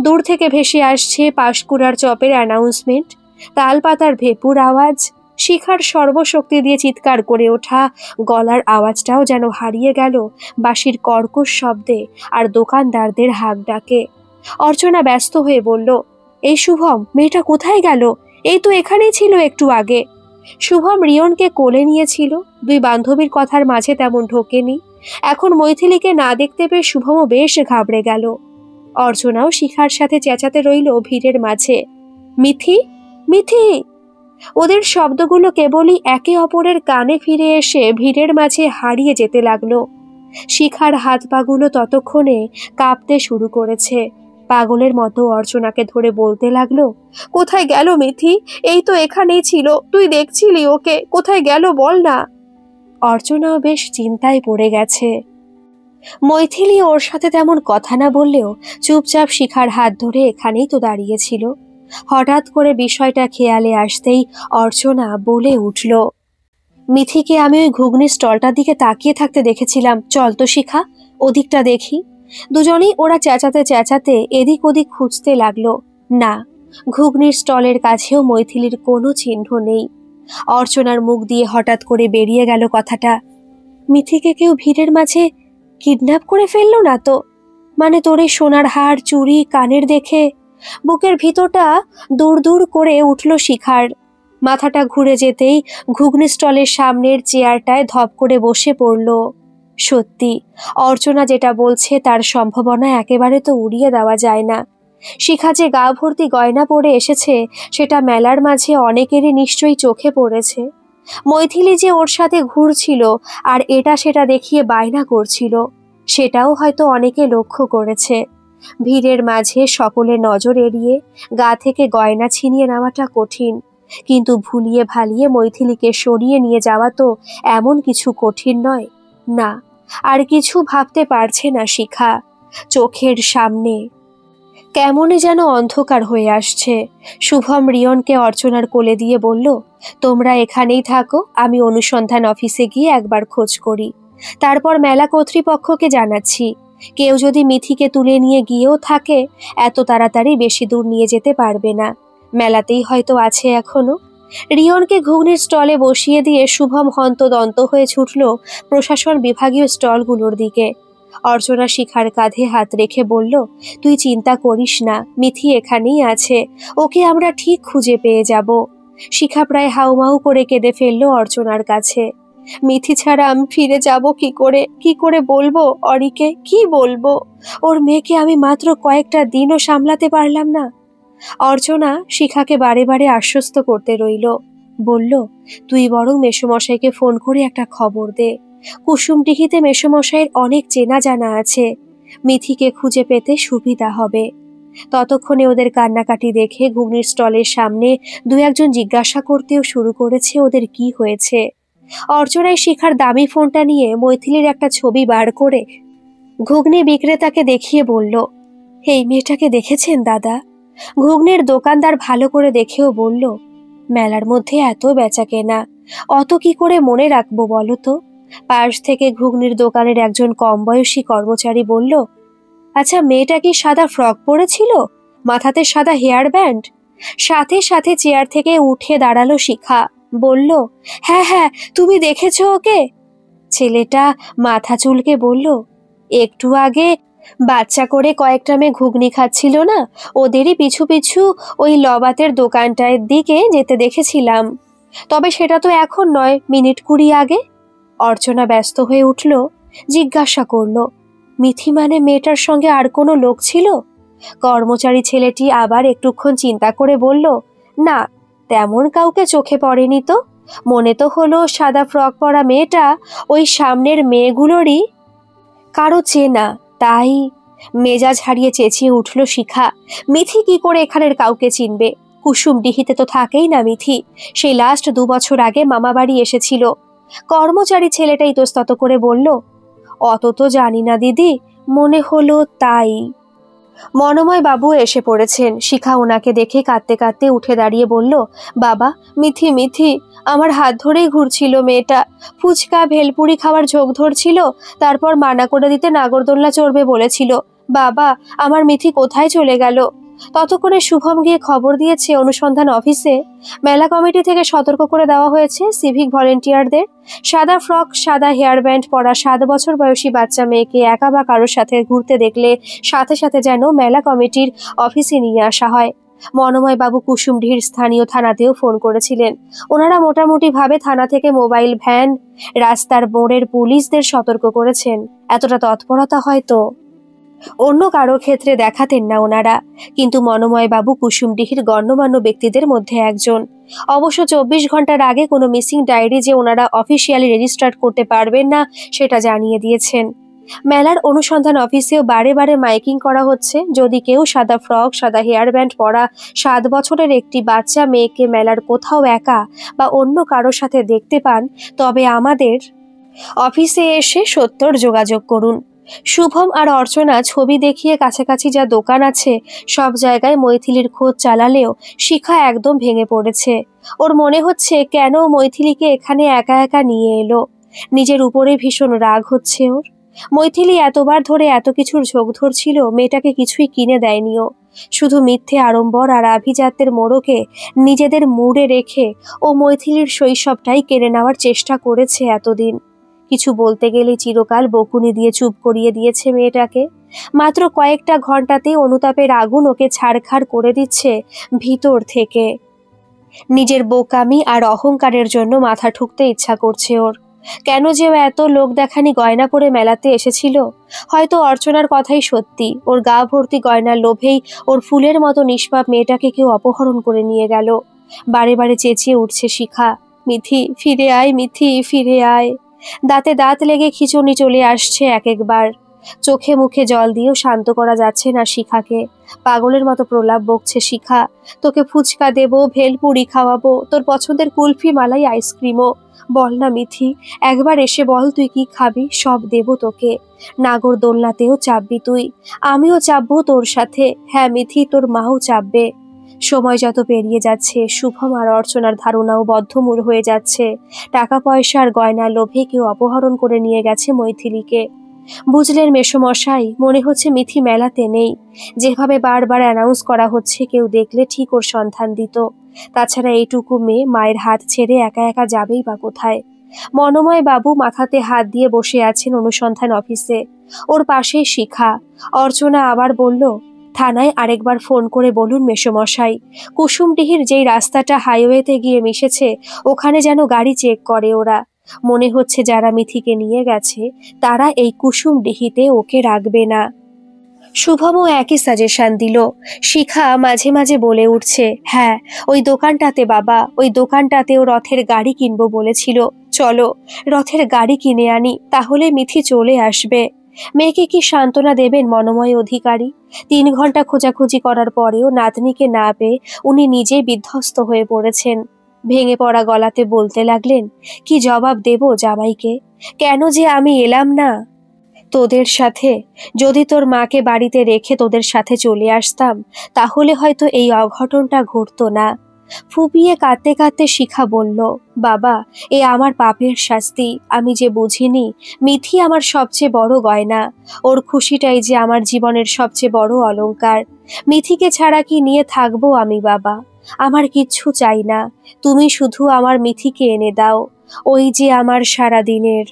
দূর থেকে ভেসে আসছে পাশকুড়ার চপের অ্যানাউন্সমেন্ট, তালপাতার ভেপুর আওয়াজ। শিখার সর্বশক্তি দিয়ে চিৎকার করে ওঠা গলার আওয়াজটাও যেন হারিয়ে গেল বাঁশির কর্কশ শব্দে আর দোকানদারদের হাঁক ডাকে। অর্চনা ব্যস্ত হয়ে বলল, এই শুভম, মেয়েটা কোথায় গেল? এই তো এখানেই ছিল একটু আগে। শুভম রিয়নকে কোলে নিয়েছিল, দুই বান্ধবীর কথার মাঝে তেমন ঢোকেনি। এখন মৈথিলীকে না দেখতে পেয়ে শুভমও বেশ ঘাবড়ে গেল। অর্চনাও শিখার সাথে চেঁচাতে রইল ভিড়ের মাঝে, মিথি, মিথি। ওদের শব্দগুলো কেবলই একে অপরের কানে ফিরে এসে ভিড়ের মাঝে হারিয়ে যেতে লাগলো। শিখার হাত পাগুলো ততক্ষণে কাঁপতে শুরু করেছে। পাগলের মতো অর্চনাকে ধরে বলতে লাগলো, কোথায় গেল মিথি? এই তো এখানেই ছিল, তুই দেখছিলি ওকে, কোথায় গেল বল না। অর্চনাও বেশ চিন্তায় পড়ে গেছে। মৈথিলী ওর সাথে তেমন কথা না বললেও চুপচাপ শিখার হাত ধরে এখানেই তো দাঁড়িয়েছিল। হঠাৎ করে বিষয়টা খেয়ালে আসতেই অর্চনা বলে উঠল, মিথিকে আমি ওই ঘুগনি স্টলটার দিকে তাকিয়ে থাকতে দেখেছিলাম, চল তো শিখা, ওদিকটা দেখি। দুজনেই ওরা চেঁচাতে চেঁচাতে এদিক ওদিক খুঁজতে লাগলো। না, ঘুগনির স্টলের কাছেও মৈথিলীর কোনো চিহ্ন নেই। অর্চনার মুখ দিয়ে হঠাৎ করে বেরিয়ে গেল কথাটা, মিথিকে কেউ ভিড়ের মাঝে কিডন্যাপ করে ফেললো না তো? মানে তোর এই সোনার হার, চুড়ি, কানের দেখে বুকের ভিতরটা দূর দূর করে উঠল শিখার। মাথাটা ঘুরে যেতেই ঘুগনি স্টলের সামনের চেয়ারটায় ধপ করে বসে পড়ল। সত্যি, অর্চনা যেটা বলছে তার সম্ভাবনা একেবারে তো উড়িয়ে দেওয়া যায় না। শিখা যে গা ভর্তি গয়না পরে এসেছে সেটা মেলার মাঝে অনেকেরই নিশ্চয়ই চোখে পড়েছে। মৈথিলী যে ওর সাথে ঘুরছিল আর এটা সেটা দেখিয়ে বায়না করছিল, সেটাও হয়তো অনেকে লক্ষ্য করেছে। ভিড়ের মাঝে সকলের নজর এড়িয়ে গা থেকে গয়না ছিনিয়ে নেওয়াটা কঠিন, কিন্তু ভুলিয়ে ভালিয়ে মৈথিলীকে সরিয়ে নিয়ে যাওয়া তো এমন কিছু কঠিন নয়। না, আর কিছু ভাবতে পারছে না শিখা। চোখের সামনে কেমনই যেন অন্ধকার হয়ে আসছে। শুভম রিয়নকে অর্চনার কোলে দিয়ে বলল, তোমরা এখানেই থাকো, আমি অনুসন্ধান অফিসে গিয়ে একবার খোঁজ করি, তারপর মেলা কর্তৃপক্ষকে জানাচ্ছি। কেউ যদি মিথিকে তুলে নিয়ে গিয়েও থাকে, এত তাড়াতাড়ি বেশি দূর নিয়ে যেতে পারবে না, মেলাতেই হয়তো আছে এখনো। রিয়নকে ঘুগনির স্টলে বসিয়ে দিয়ে শুভম হন্তদন্ত হয়ে ছুটল প্রশাসন বিভাগীয় স্টলগুলোর দিকে। অর্চনা শিখার কাঁধে হাত রেখে বলল, তুই চিন্তা করিস না, মিথি এখানেই আছে, ওকে আমরা ঠিক খুঁজে পেয়ে যাব। শিখা প্রায় হাউমাউ করে কেঁদে ফেললো অর্চনার কাছে। মিথি ছাড়া আমি ফিরে যাব কি করে বলবো অরিকে, কি বলবো? ওর মেয়েকে আমি মাত্র কয়েকটা দিনও সামলাতে পারলাম না। অর্চনা শিখাকে বারে বারে আশ্বস্ত করতে রইল, বলল, তুই বরং মেসোমশাইকে ফোন করে একটা খবর দে। কুসুমডিহিতে মেসোমশাইয়ের অনেক চেনা জানা আছে, মিথিকে খুঁজে পেতে সুবিধা হবে। ততক্ষণে ওদের কান্নাকাটি দেখে ঘুগনির স্টলের সামনে দু একজন জিজ্ঞাসা করতেও শুরু করেছে ওদের কি হয়েছে। অর্চনায় শিখার দামি ফোনটা নিয়ে মৈথিলীর একটা ছবি বার করে ঘুগনি বিক্রেতাকে দেখিয়ে বলল, এই মেয়েটাকে দেখেছেন দাদা? ঘুগনির দোকানদার ভালো করে দেখেও বলল, মেলার মধ্যে এত বেচা কেনা, অত কি করে মনে রাখবো বলো তো? পাশ থেকে ঘুগনির দোকানের একজন কম বয়সী কর্মচারী বলল, আচ্ছা মেয়েটা কি সাদা ফ্রক পরেছিল, মাথাতে সাদা হেয়ার ব্যান্ড? সাথে সাথে চেয়ার থেকে উঠে দাঁড়ালো শিখা, বলল, হ্যাঁ হ্যাঁ, তুমি দেখেছো ওকে? ছেলেটা মাথা চুলকে বলল, একটু আগে বাচ্চা করে কয়েকটা মেয়ে ঘুগনি খাচ্ছিল না, ওদেরই পিছু পিছু ওই লবাতের দোকানটার দিকে যেতে দেখেছিলাম। তবে সেটা তো এখন নয়, মিনিট 20 আগে। অর্চনা ব্যস্ত হয়ে উঠল, জিজ্ঞাসা করল, মিথি মানে মেয়েটার সঙ্গে আর কোনো লোক ছিল? কর্মচারী ছেলেটি আবার একটুক্ষণ চিন্তা করে বলল, না, তেমন কাউকে চোখে পড়েনি তো। মনে তো হলো সাদা ফ্রক পরা মেয়েটা ওই সামনের মেয়েগুলোরই কারো চেনা, তাই। মেজাজ হারিয়ে চেঁচিয়ে উঠল শিখা, মিথি কি করে এখানের কাউকে চিনবে? কুসুমডিহিতে তো থাকেই না মিথি, সেই লাস্ট 2 বছর আগে মামা বাড়ি এসেছিল। কর্মচারী ছেলেটা ইতস্তত করে বলল, অত তো জানি না দিদি, মনে হলো তাই। মনোময় বাবু এসে পড়েছেন। শিখা ওনাকে দেখে কাঁদতে কাঁদতে উঠে দাঁড়িয়ে বলল, বাবা, মিথি মিথি, আমার হাত ধরেই ঘুরছিল মেয়েটা, ফুচকা ভেলপুরি খাওয়ার ঝোঁক ধরছিল, তারপর মানা করে দিতে নাগরদোল্লা চড়বে বলেছিল। বাবা, আমার মিথি কোথায় চলে গেল? ততক্ষণে শুভম গিয়ে খবর দিয়েছে অনুসন্ধান অফিসে। মেলা কমিটি থেকে সতর্ক করে দেওয়া হয়েছে সিভিক ভলেন্টিয়ারদের। সাদা ফ্রক, সাদা হেয়ার ব্যান্ড পরা 7 বছর বয়সী বাচ্চা মেয়েকে একা বা কারোর সাথে ঘুরতে দেখলে সাথে সাথে যেন মেলা কমিটির অফিসে নিয়ে আসা হয়। মনোময় বাবু কুসুমডিহির স্থানীয় থানাতেও ফোন করেছিলেন। ওনারা মোটামুটি ভাবে থানা থেকে মোবাইল ভ্যান, রাস্তার মোড়ের পুলিশদের সতর্ক করেছেন। এতটা তৎপরতা হয়তো অন্য কারো ক্ষেত্রে দেখাতেন না ওনারা, কিন্তু মনোময় বাবু কুসুমডিহির গণ্যমান্য ব্যক্তিদের মধ্যে একজন। অবশ্য 24 ঘন্টার আগে কোনো মিসিং ডায়েরি যে ওনারা অফিসিয়ালি রেজিস্টার করতে পারবেন না সেটা জানিয়ে দিয়েছেন। মেলার অনুসন্ধান অফিসেও বারে বারে মাইকিং করা হচ্ছে, যদি কেউ সাদা ফ্রক, সাদা হেয়ার ব্যান্ড পরা 7 বছরের একটি বাচ্চা মেয়েকে মেলার কোথাও একা বা অন্য কারোর সাথে দেখতে পান, তবে আমাদের অফিসে এসে সত্তর যোগাযোগ করুন। শুভম আর অর্চনা ছবি দেখিয়ে কাছাকাছি যা দোকান আছে সব জায়গায় মৈথিলীর খোঁজ চালালেও শিখা একদম ভেঙে পড়েছে। ওর মনে হচ্ছে কেন মৈথিলীকে এখানে একা একা নিয়ে এলো। নিজের উপরে ভীষণ রাগ হচ্ছে ওর। মৈথিলী এতবার ধরে এত কিছুর ঝোঁক ধরছিল, মেয়েটাকে কিছুই কিনে দেয়নিও। শুধু মিথ্যে আড়ম্বর আর আভিজাত্যের মোড়কে নিজেদের মুড়ে রেখে ও মৈথিলীর শৈশবটাই কেড়ে নেওয়ার চেষ্টা করেছে এতদিন। কিছু বলতে গেলে চিরকাল বকুনি দিয়ে চুপ করিয়ে দিয়েছে মেয়েটাকে। মাত্র কয়েকটা ঘন্টাতেই অনুতাপের আগুন ওকে ছাড়খাড় করে দিচ্ছে ভিতর থেকে। নিজের বোকামি আর অহংকারের জন্য মাথা ঠুকতে ইচ্ছা করছে ওর। কেন যে ও এত লোক দেখানি গয়না পরে মেলাতে এসেছিল? হয়তো অর্চনার কথাই সত্যি, ওর গা ভর্তি গয়নার লোভেই ওর ফুলের মতো নিষ্পাপ মেয়েটাকে কেউ অপহরণ করে নিয়ে গেল। বারে বারে চেঁচিয়ে উঠছে শিখা, মিথি ফিরে আয়, মিথি ফিরে আয়। দাঁতে দাঁত লেগে খিঁচুনি চলে আসছে এক একবার। চোখে মুখে জল দিয়েও শান্ত করা যাচ্ছে না শিখাকে। পাগলের মতো প্রলাপ বকছে শিখা, তোকে ফুচকা দেবো, ভেলপুরি খাওয়াবো, তোর পছন্দের কুলফি, মালাই, আইসক্রিমও। বল না মিথি, একবার এসে বল তুই কি খাবি, সব দেবো তোকে। নাগর দোলনাতেও চাপবি তুই, আমিও চাপবো তোর সাথে। হ্যাঁ মিথি, তোর মাও চাপবে। সময় যত পেরিয়ে যাচ্ছে শুভম আর অর্চনার ধারণাও বদ্ধমূল হয়ে যাচ্ছে। টাকা পয়সা আর গয়নার লোভে কেউ অপহরণ করে নিয়ে গেছে মৈথিলীকে। বুঝলেন মেসোমশাই, মনে হচ্ছে মিথি মেলাতে নেই। যেভাবে বারবার অ্যানাউন্স করা হচ্ছে কেউ দেখলে ঠিক ওর সন্ধান দিত। তাছাড়া এইটুকু মেয়ে মায়ের হাত ছেড়ে একা একা যাবেই বা কোথায়? মনোময় বাবু মাথাতে হাত দিয়ে বসে আছেন অনুসন্ধান অফিসে, ওর পাশেই শিখা। অর্চনা আবার বলল, থানায় আরেকবার ফোন করে বলুন মেসোমশাই, কুসুমডিহির যেই রাস্তাটা হাইওয়েতে গিয়ে মিশেছে ওখানে যেন গাড়ি চেক করে ওরা। মনে হচ্ছে যারা মিথিকে নিয়ে গেছে তারা এই কুসুমডিহিতে ওকে রাখবে না। শুভমও একই সাজেশন দিল। শিখা মাঝে মাঝে বলে উঠছে, হ্যাঁ ওই দোকানটাতে বাবা, ওই দোকানটাতেও রথের গাড়ি কিনবো বলেছিল। চলো রথের গাড়ি কিনে আনি, তাহলে মিথি চলে আসবে। মেয়েকে কি সান্ত্বনা দেবেন মনোময় অধিকারী? 3 ঘন্টা খোঁজাখুঁজি করার পরেও নাতনিকে না পেয়ে উনি নিজেই বিধ্বস্ত হয়ে পড়েছেন। ভেঙে পড়া গলাতে বলতে লাগলেন, কি জবাব দেব জামাইকে? কেন যে আমি এলাম না তোদের সাথে? যদি তোর মাকে বাড়িতে রেখে তোদের সাথে চলে আসতাম তাহলে হয়তো এই অঘটনটা ঘটতো না। ফুপিয়ে কাঁদতে কাঁদতে শিখা বলল, বাবা এ আমার পাপের শাস্তি। আমি যে বুঝিনি মিথি আমার সবচেয়ে বড় গয়না, ওর খুশিটাই যে আমার জীবনের সবচেয়ে বড় অলংকার। মিথিকে ছাড়া কি নিয়ে থাকবো আমি বাবা? আমার কিচ্ছু চাই না, তুমি শুধু আমার মিথিকে এনে দাও। ওই যে আমার সারা দিনের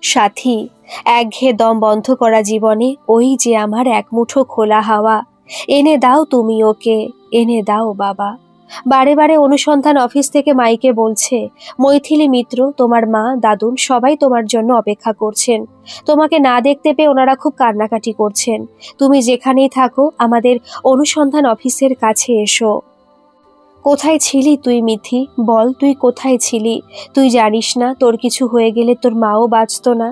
সাথী, একঘেয়ে দম বন্ধ করা জীবনে ওই যে আমার এক মুঠো খোলা হাওয়া। এনে দাও তুমি ওকে, এনে দাও বাবা। বারে বারে অনুসন্ধান অফিস থেকে মাইকে বলছে, মৈথিলী মিত্র, তোমার মা, দাদুন সবাই তোমার জন্য অপেক্ষা করছেন। তোমাকে না দেখতে পেয়ে ওনারা খুব কান্নাকাটি করছেন। তুমি যেখানেই থাকো আমাদের অনুসন্ধান অফিসের কাছে এসো। কোথায় ছিলি তুই মিথি? বল তুই কোথায় ছিলি? তুই জানিস না তোর কিছু হয়ে গেলে তোর মাও বাঁচত না?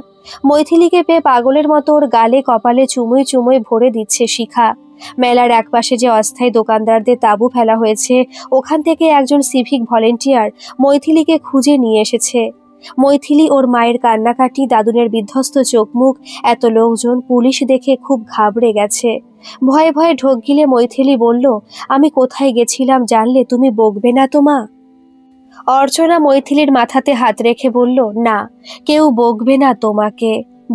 মৈথিলীকে পেয়ে পাগলের মতো ওর গালে কপালে চুমুই চুমুই ভরে দিচ্ছে শিখা। মেলার একপাশে যে অস্থায়ী দোকানদারদের তাঁবু ফেলা হয়েছে ওখান থেকে একজন সিভিক ভলেন্টিয়ার মৈথিলীকে খুঁজে নিয়ে এসেছে। মৈথিলী, ওর মায়ের কান্নাকাটি, দাদুনের বিধ্বস্ত চোখ মুখ, এত লোকজন, পুলিশ দেখে খুব ঘাবড়ে গেছে। ভয়ে ভয়ে ঢোক গিলে মৈথিলী বলল, আমি কোথায় গেছিলাম জানলে তুমি বকবে না তো মা? অর্চনা মৈথিলীর মাথাতে হাত রেখে বলল, না, কেউ বকবে না তোমাকে।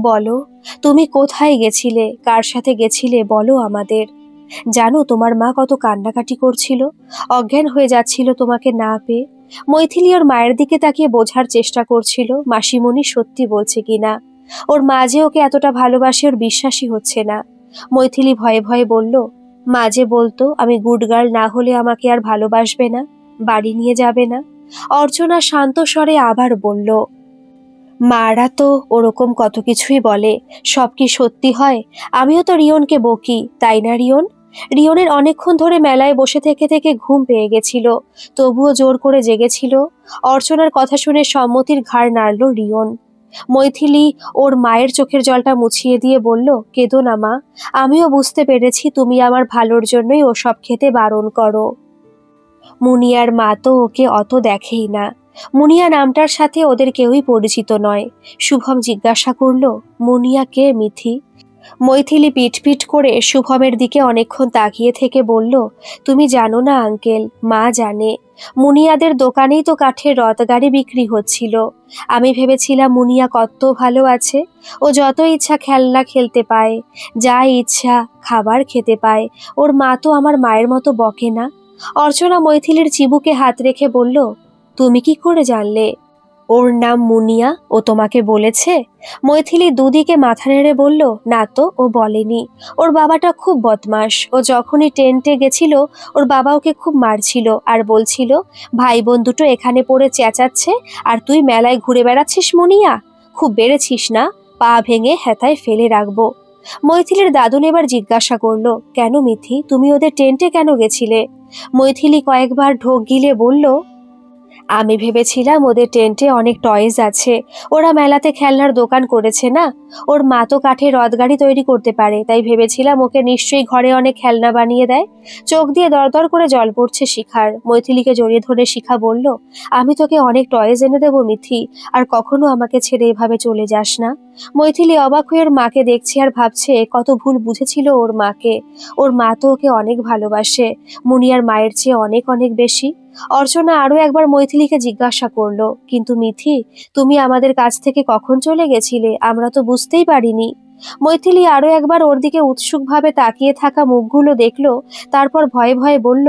বলো তুমি কোথায় গেছিলে, কার সাথে গেছিলে বলো আমাদের। জানো তোমার মা কত কান্নাকাটি করছিল, অজ্ঞান হয়ে যাচ্ছিল তোমাকে না পেয়ে। মৈথিলী ওর মায়ের দিকে তাকিয়ে বোঝার চেষ্টা করছিল মাসিমণি সত্যি বলছে কিনা। ওর মা যে ওকে এতটা ভালোবাসে ওর বিশ্বাসই হচ্ছে না। মৈথিলী ভয়ে ভয়ে বলল, মাঝে বলতো আমি গুড গার্ল না হলে আমাকে আর ভালোবাসবে না, বাড়ি নিয়ে যাবে না। অর্চনা শান্ত স্বরে আবার বলল, মারা তো ওরকম কত কিছুই বলে, সব কি সত্যি হয়? আমিও তো রিয়নকে বকি, তাই না রিয়ন? রিয়নের অনেকক্ষণ ধরে মেলায় বসে থেকে থেকে ঘুম পেয়ে গেছিল, তবুও জোর করে জেগেছিল। অর্চনার কথা শুনে সম্মতির ঘাড় নাড়ল রিয়ন। মৈথিলি ওর মায়ের চোখের জলটা মুছিয়ে দিয়ে বলল, কেঁদো না মা, আমিও বুঝতে পেরেছি তুমি আমার ভালোর জন্যই ওসব খেতে বারণ করো। মুনিয়ার মা তো ওকে অত দেখেই না, মুনিয়া নামটার সাথে ওদের কেউই পরিচিত নয়। শুভম জিজ্ঞাসা করল, মুনিয়া কে মিথি? মৈথিলি পিটপিট করে শুভমের দিকে অনেকক্ষণ তাকিয়ে থেকে বলল, তুমি জানো না আঙ্কেল, মা জানে। মুনিয়াদের দোকানেই তো কাঠের রথগাড়ি বিক্রি হচ্ছিল। আমি ভেবেছিলাম মুনিয়া কত ভালো আছে, ও যত ইচ্ছা খেলনা খেলতে পায়, যা ইচ্ছা খাবার খেতে পায়। ওর মা তো আমার মায়ের মতো বকে না। অর্চনা মৈথিলির চিবুকে হাত রেখে বলল, তুমি কি করে জানলে ওর নাম মুনিয়া? ও তোমাকে বলেছে? মৈথিলি দুদিকে মাথা নেড়ে বলল, না তো, ও বলেনি। ওর বাবাটা খুব বদমাশ, ও যখনই টেন্টে গেছিল ওর বাবা ওকে খুব মারছিল আর বলছিল, ভাই বোন দুটো এখানে পড়ে চেঁচাচ্ছে আর তুই মেলায় ঘুরে বেড়াচ্ছিস মুনিয়া, খুব বেড়েছিস না, পা ভেঙে হেথায় ফেলে রাখবো। মৈথিলির দাদুন এবার জিজ্ঞাসা করলো, কেন মিথি, তুমি ওদের টেন্টে কেন গেছিলে? মৈথিলি কয়েকবার ঢোক গিলে বলল, আমি ভেবেছিলাম ওদের টেন্টে অনেক টয়েজ আছে, ওরা মেলাতে খেলনার দোকান করেছে না, ওর মা তো কাঠের রথগাড়ি তৈরি করতে পারে, তাই ভেবেছিলাম ওকে নিশ্চয়ই ঘরে অনেক খেলনা বানিয়ে দেয়। চোখ দিয়ে দরদর করে জল পড়ছে শিখার। মৈথিলিকে জড়িয়ে ধরে শিখা বলল, আমি তোকে অনেক টয়েজ এনে দেবো মিথি, আর কখনো আমাকে ছেড়ে এভাবে চলে যাস না। মৈথিলি অবাক হয়ে ওর মাকে দেখছে আর ভাবছে কত ভুল বুঝেছিল ওর মাকে। ওর মা তো ওকে অনেক ভালোবাসে, মুনিয়ার মায়ের চেয়ে অনেক অনেক বেশি। অর্চনা আরো একবার মৈথিলিকে জিজ্ঞাসা করলো, কিন্তু মিথি, তুমি আমাদের কাছ থেকে কখন চলে গেছিলে? আমরা তো বুঝতেই পারিনি। মৈথিলি আরো একবার ওর দিকে উৎসুকভাবে তাকিয়ে থাকা মুখগুলো দেখলো, তারপর ভয়ে ভয়ে বলল,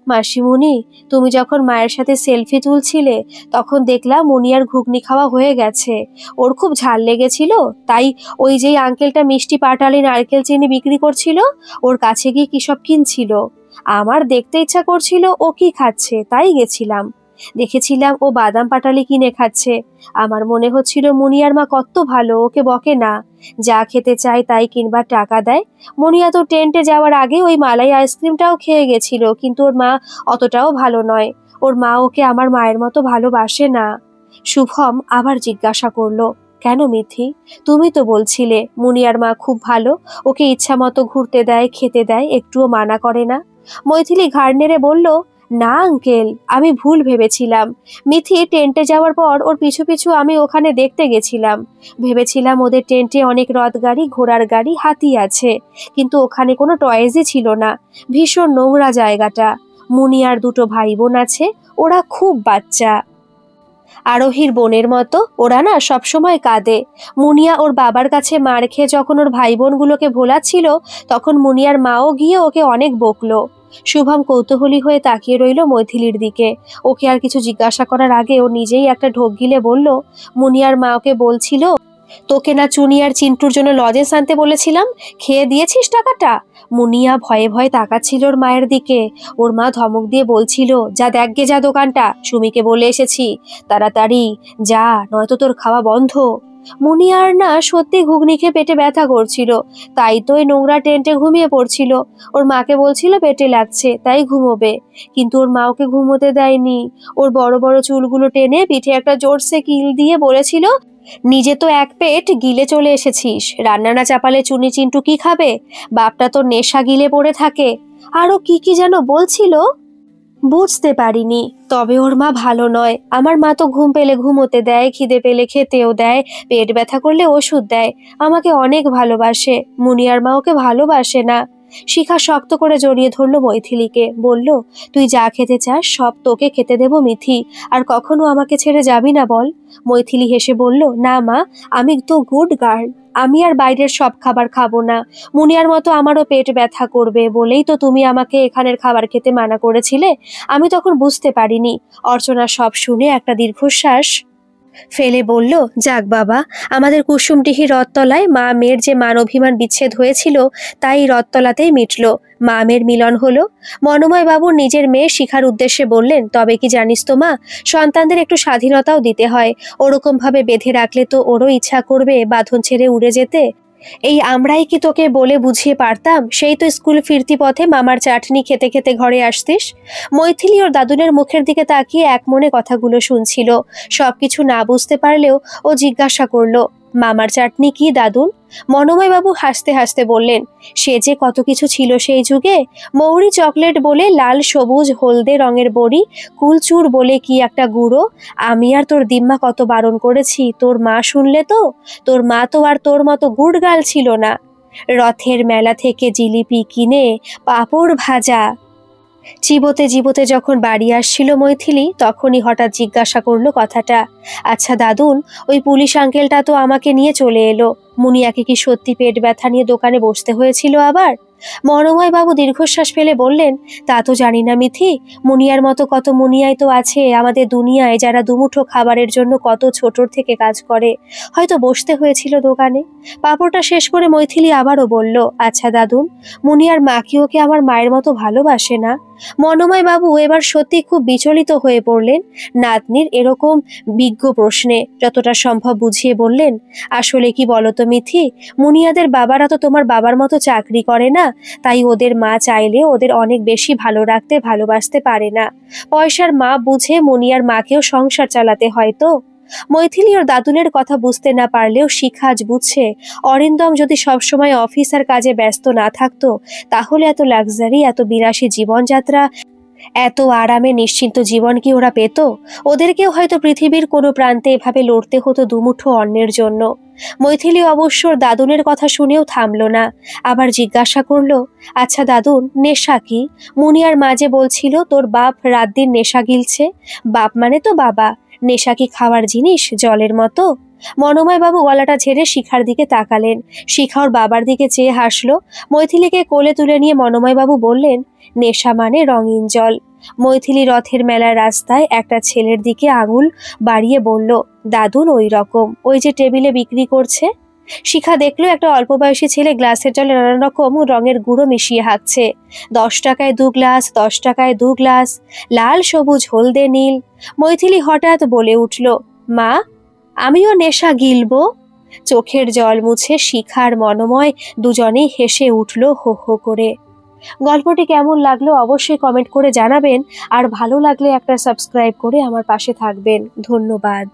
মাসিমণি, তুমি যখন মায়ের সাথে সেলফি তুলছিলে তখন দেখলাম মুনিয়ার ঘুগনি খাওয়া হয়ে গেছে, ওর খুব ঝাল লেগেছিল, তাই ওই যেই আঙ্কেলটা মিষ্টি পাটালি নারকেল চিনি বিক্রি করছিল ওর কাছে গিয়ে কিসব কিনছিল। আমার দেখতে ইচ্ছা করছিল ও কি খাচ্ছে, তাই গেছিলাম। দেখেছিলাম ও বাদাম পাটালি কিনে খাচ্ছে। আমার মনে হচ্ছিল মুনিয়ার মা কত ভালো, ওকে বকে না, যা খেতে চায় তাই কিনবার টাকা দেয়। মুনিয়া তো টেন্টে যাওয়ার আগে ওই মালাই আইসক্রিমটাও খেয়ে গেছিল, কিন্তু ওর মা অতটাও ভালো নয়, ওর মা ওকে আমার মায়ের মতো ভালোবাসে না। শুভম আবার জিজ্ঞাসা করলো, কেন মিথি, তুমি তো বলছিলে মুনিয়ার মা খুব ভালো, ওকে ইচ্ছা মতো ঘুরতে দেয়, খেতে দেয়, একটুও মানা করে না। মৈথিলি ঘাড় নেড়ে বলল, না আঙ্কেল, আমি ভুল ভেবেছিলাম। মিথি টেন্টে যাওয়ার পর ওর পিছু পিছু আমি ওখানে দেখতে গেছিলাম, ভেবেছিলাম ওদের টেন্টে অনেক রথ গাড়ি, ঘোড়ার গাড়ি, হাতি আছে, কিন্তু ওখানে কোনো টয়েজই ছিল না। ভীষণ নোংরা জায়গাটা। মুনিয়ার দুটো ভাই বোন আছে, ওরা খুব বাচ্চা, আরোহীর বোনের মতো, ওরা না সবসময় কাঁদে। মুনিয়া ওর বাবার কাছে মার খেয়ে যখন ওর ভাই বোনগুলোকে ভোলাচ্ছিল তখন মুনিয়ার মাও গিয়ে ওকে অনেক বকলো। শুভম কৌতূহলী হয়ে তাকিয়ে রইল মৈথিলির দিকে। ওকে আর কিছু জিজ্ঞাসা করার আগে ও নিজেই একটা ঢোক গিলে বলল, মুনিয়ার মা ওকে বলছিল, তোকে না চুনি আর চিন্টুর জন্য লজেন্স আনতে বলেছিলাম, খেয়ে দিয়েছিস টাকাটা? মুনিয়া ভয়ে ভয়ে তাকাচ্ছিল ওর মায়ের দিকে। ওর মা ধমক দিয়ে বলছিল, যা দেখগে যা দোকানটা, সুমিকে বলে এসেছি, তাড়াতাড়ি যা, নয়তো তোর খাওয়া বন্ধ। মুনিয়ার না সত্যি ঘুগনি খেয়ে পেটে ব্যথা করছিল, তাই তো ওই নোংরা টেন্টে ঘুমিয়ে পড়ছিল। ওর মাকে বলছিল পেটে লাগছে তাই ঘুমোবে, কিন্তু ওর মা ওকে ঘুমোতে দেয়নি। ওর বড় বড় চুলগুলো টেনে পিঠে একটা জোরসে কিল দিয়ে বলেছিল, নিজে তো এক পেট গিলে চলে এসেছিস, রান্না না চাপালে চুনি চিন্টু কি খাবে, বাপটা তো নেশা গিলে পড়ে থাকে, আরো কি কি যেন বলছিল। বুঝতে পারিনি, তবে ওর মা ভালো নয়। আমার মা তো ঘুম পেলে ঘুমোতে দেয়, খিদে পেলে খেতেও দেয়, পেট ব্যথা করলে ওষুধ দেয়, আমাকে অনেক ভালোবাসে। মুনিয়ার মা ওকে ভালোবাসে না। শিখা শক্ত করে জড়িয়ে ধরলো মৈথিলিকে, বলল, তুই যা খেতে চাস সব তোকে খেতে দেবো মিথি, আর কখনো আমাকে ছেড়ে যাবি না বল। মৈথিলি হেসে বলল, না মা, আমি তো গুড গার্ল, আমি আর বাইরের সব খাবার খাবো না। মুনিয়ার মতো আমারও পেট ব্যথা করবে বলেই তো তুমি আমাকে এখানের খাবার খেতে মানা করেছিলে। আমি তখন বুঝতে পারিনি। অর্চনা সব শুনে একটা দীর্ঘশ্বাস ফেলে বলল, যাক বাবা, আমাদের কুসুমডিহি রথতলায় মা মেয়ের যে মান অভিমান বিচ্ছেদ হয়েছিল তাই রথতলাতেই মিটল। মা মেয়ের মিলন হলো। মনোময় বাবু নিজের মেয়ে শিখার উদ্দেশ্যে বললেন, তবে কি জানিস তো মা, সন্তানদের একটু স্বাধীনতাও দিতে হয়। ওরকম ভাবে বেঁধে রাখলে তো ওরও ইচ্ছা করবে বাঁধন ছেড়ে উড়ে যেতে। এই আমরাই কি তোকে বলে বুঝিয়ে পারতাম? সেই তো স্কুল ফিরতি পথে মামার চাটনি খেতে খেতে ঘরে আসতিস। মৈথিলি ওর দাদুনের মুখের দিকে তাকিয়ে এক মনে কথাগুলো শুনছিল। সবকিছু না বুঝতে পারলেও ও জিজ্ঞাসা করলো, মামার চাটনি কি দাদুন? মনোময় বাবু হাসতে হাসতে বললেন, সে যে কত কিছু ছিল সেই যুগে। মৌরি চকলেট বলে লাল সবুজ হলদে রঙের বড়ি, কুলচুর বলে কি একটা গুঁড়ো। আমি আর তোর দিম্মা কত বারণ করেছি, তোর মা শুনলে তো? তোর মা তো আর তোর মতো গুড়গাল ছিল না। রথের মেলা থেকে জিলিপি কিনে পাঁপড় ভাজা। চিবোতে চিবোতে যখন বাড়ি আসছিল মৈথিলি, তখনই হঠাৎ জিজ্ঞাসা করলো কথাটা, আচ্ছা দাদুন, ওই পুলিশ আঙ্কেলটা তো আমাকে নিয়ে চলে এলো। মুনিয়াকে কি সত্যি পেট ব্যথা নিয়ে দোকানে বসতে হয়েছিল আবার? মনোময় বাবু দীর্ঘশ্বাস ফেলে বললেন, তা তো জানি না মিথি। মুনিয়ার মতো কত মুনিয়াই তো আছে আমাদের দুনিয়ায়, যারা দুমুঠো খাবারের জন্য কত ছোটর থেকে কাজ করে। হয়তো বসতে হয়েছিল দোকানে। পাঁপড়টা শেষ করে মৈথিলি আবারও বলল, আচ্ছা দাদুন, মুনিয়ার মা কি ওকে আমার মায়ের মতো ভালোবাসে না? মনোময় বাবু এবার সত্যি খুব বিচলিত হয়ে পড়লেন নাতনির এরকম বিজ্ঞ প্রশ্নে। যতটা সম্ভব বুঝিয়ে বললেন, আসলে কি বলতো মিথি, মুনিয়াদের বাবারা তো তোমার বাবার মতো চাকরি করে না, তাই ওদের মা চাইলে ওদের অনেক বেশি ভালো রাখতে ভালোবাসতে পারে না। পয়সার মা বুঝে মুনিয়ার মাকেও সংসার চালাতে হয় তো। মৈথিলি ওর দাদুনের কথা বুঝতে না পারলেও শিখা আজ বুঝছে, অরিন্দম যদি সবসময় অফিস আর কাজে ব্যস্ত না থাকতো, তাহলে এত লাক্সারি, এত বিলাসী জীবনযাত্রা, এত আরামে নিশ্চিন্ত জীবন কি ওরা পেত? ওদেরকেও হয়তো পৃথিবীর কোনো প্রান্তে এভাবে লড়তে হতো দুমুঠো অন্নের জন্য। মৈথিলি অবশ্য ওর দাদুনের কথা শুনেও থামলো না। আবার জিজ্ঞাসা করলো, আচ্ছা দাদুন, নেশা কি? মুনিয়ার মাঝে বলছিল তোর বাপ রাত দিন নেশা গিলছে। বাপ মানে তো বাবা। নেশা কি খাওয়ার জিনিস, জলের মতো? মনোময় বাবু গলাটা ঝেড়ে শিখার দিকে তাকালেন। শিখা ওর বাবার দিকে চেয়ে হাসলো। মৈথিলিকে কোলে তুলে নিয়ে মনোময় বাবু বললেন, নেশা মানে রঙিন জল। মৈথিলি রথের মেলার রাস্তায় একটা ছেলের দিকে আঙুল বাড়িয়ে বলল, দাদুন ওই রকম, ওই যে টেবিলে বিক্রি করছে। শিখা দেখলো একটা অল্প বয়সী ছেলে গ্লাসের জলে নানা রকম রঙের গুঁড়ো মিশিয়ে হাঁকছে। 10 টাকায় 2 গ্লাস, 10 টাকায় 2 গ্লাস, লাল সবুজ হলদে নীল। মৈথিলি হঠাৎ বলে উঠল, মা, আমিও নেশা গিলবো। চোখের জল মুছে শিখার মনোময় দুজনেই হেসে উঠল হো হো করে। গল্পটি কেমন লাগলো অবশ্যই কমেন্ট করে জানাবেন, আর ভালো লাগলে একটা সাবস্ক্রাইব করে আমার পাশে থাকবেন। ধন্যবাদ।